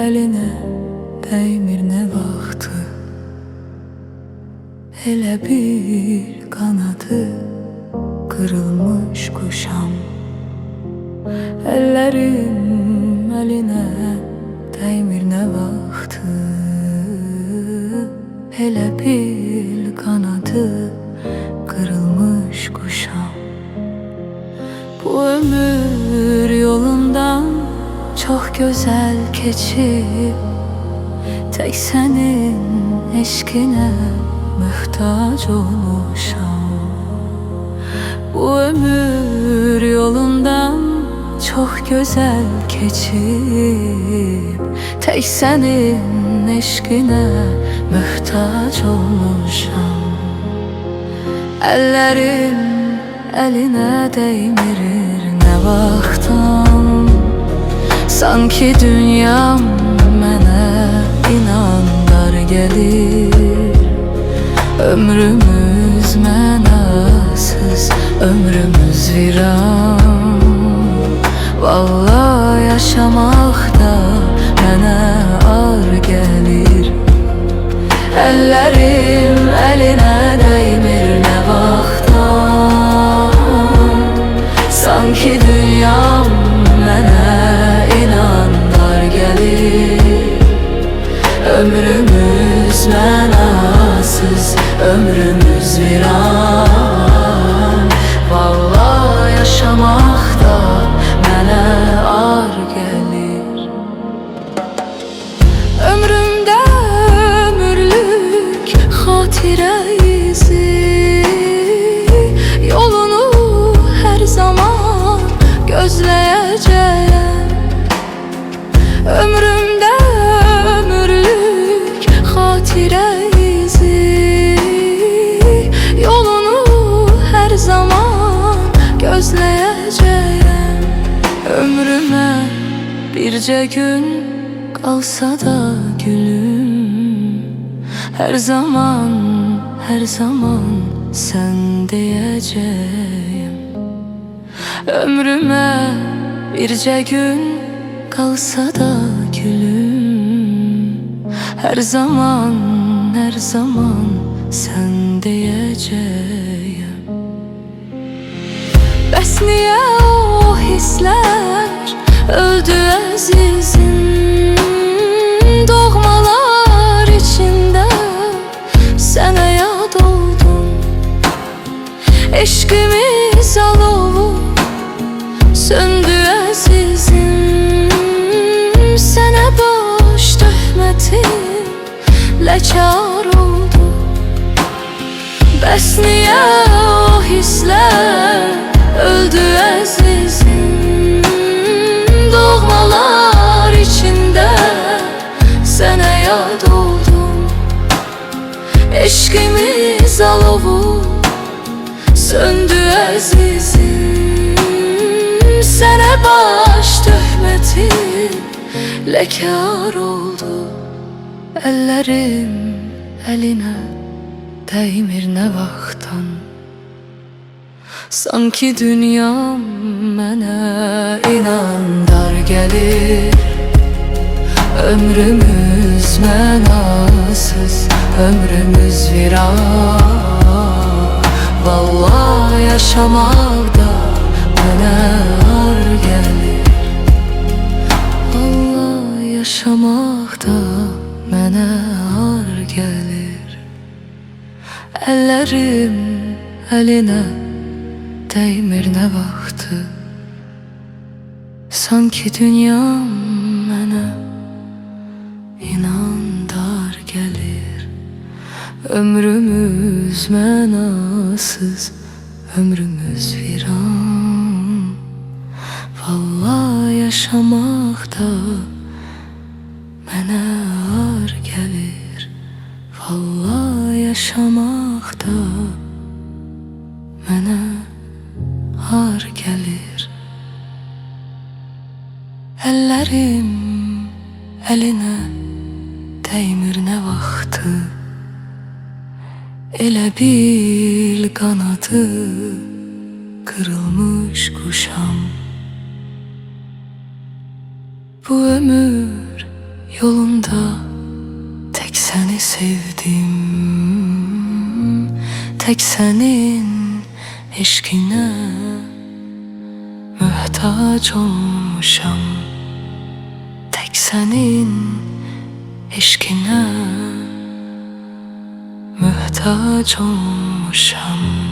əlinə dəymir nə vaxtı. Elə bir qanadı qırılmış quşam. Əllərim əlinə dəymir nə vaxtı. Elə bir qanadı qırılmış quşam. Bu ömür yolundan çox gözəl keçib, tək sənin eşqinə möhtac olmuşam. Bu ömür yolundan çox gözəl keçib, tək sənin eşqinə möhtac olmuşam. Əllərim əlinə dəymir nə vaxtdan. Sanki dünyam mənə inan dar gəlir. Ömrümüz mənasız, ömrümüz viran. Vallahi yaşamaq da mənə ar gəlir. Əllərim əlinə dəymir nə vaxtdan. Sanki dünyam mənə inan dar gəlir. Ömrümüz mənasız, ömrümüz viran. Vallahi yaşamaq da mənə ar gəlir. Ömrümdə ömürlük xatirə izi, yolunu hər zaman gözləyəcəyəm. Ömrümdə ömürlük xatirə izi, yolunu hər zaman gözləyəcəyəm. Ömrümə bircə gün qalsa da gülüm, hər zaman sən deyəcəyim. Ömrümə bircə gün qalsa da gülüm, hər zaman sən deyəcəyim. Bəs niyə o hisslər öldü əzizim? Doğmalar içində sənə yad oldum. Eşqimiz alovu söndü əzizim. Sənə boş töhmətim ləkar oldu. Bəs niyə o hisslər öldü əzizim? Doğmalar içində sənə yad oldum. Eşqimiz alovu söndü əzizim. Sənə baş töhmətim ləkar oldu. Əllərim əlinə dəymir nə vaxtdan. Sanki dünyam mənə inan dar gəlir. Ömrümüz mənasız, ömrümüz viran. Vallahi yaşamaq da mənə ar gəlir. Vallahi yaşamaq da mənə ar gəlir. Əllərim əlinə dəymir nə vaxtı. Sanki dünyam mənə inan dar gəlir. Ömrümüz mənasız, ömrümüz viran. Vallahi yaşamaq da mənə ar gəlir. Vallahi yaşamaq da mənə ar gəlir. Əllərim əlinə dəymir nə vaxtı. Elə bil qanadı qırılmış quşam. Bu ömür Yolunda tek seni sevdim, tek senin eşkine muhtaç olmuşam, tek senin eşkine muhtaç olmuşam.